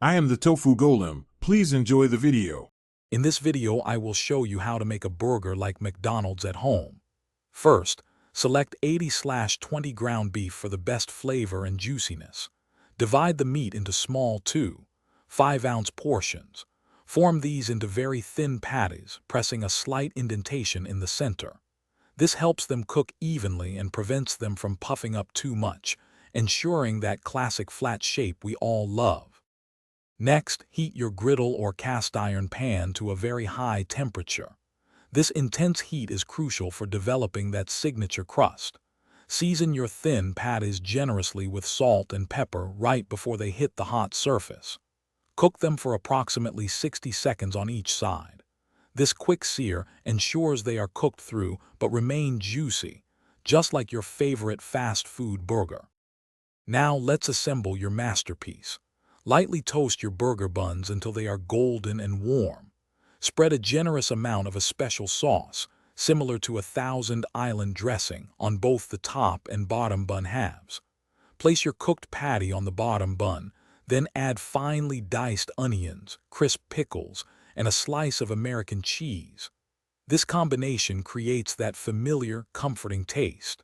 I am the Tofu Golem. Please enjoy the video. In this video, I will show you how to make a burger like McDonald's at home. First, select 80/20 ground beef for the best flavor and juiciness. Divide the meat into small 5-ounce portions. Form these into very thin patties, pressing a slight indentation in the center. This helps them cook evenly and prevents them from puffing up too much, ensuring that classic flat shape we all love. Next, heat your griddle or cast iron pan to a very high temperature. This intense heat is crucial for developing that signature crust. Season your thin patties generously with salt and pepper right before they hit the hot surface. Cook them for approximately 60 seconds on each side. This quick sear ensures they are cooked through but remain juicy, just like your favorite fast food burger. Now let's assemble your masterpiece. Lightly toast your burger buns until they are golden and warm. Spread a generous amount of a special sauce, similar to a Thousand Island dressing, on both the top and bottom bun halves. Place your cooked patty on the bottom bun, then add finely diced onions, crisp pickles, and a slice of American cheese. This combination creates that familiar, comforting taste.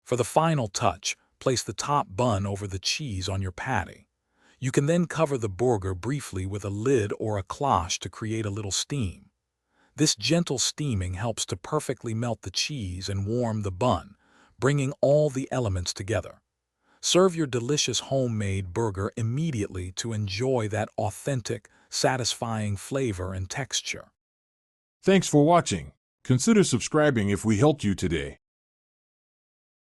For the final touch, place the top bun over the cheese on your patty. You can then cover the burger briefly with a lid or a cloche to create a little steam. This gentle steaming helps to perfectly melt the cheese and warm the bun, bringing all the elements together. Serve your delicious homemade burger immediately to enjoy that authentic, satisfying flavor and texture. Thanks for watching. Consider subscribing if we helped you today.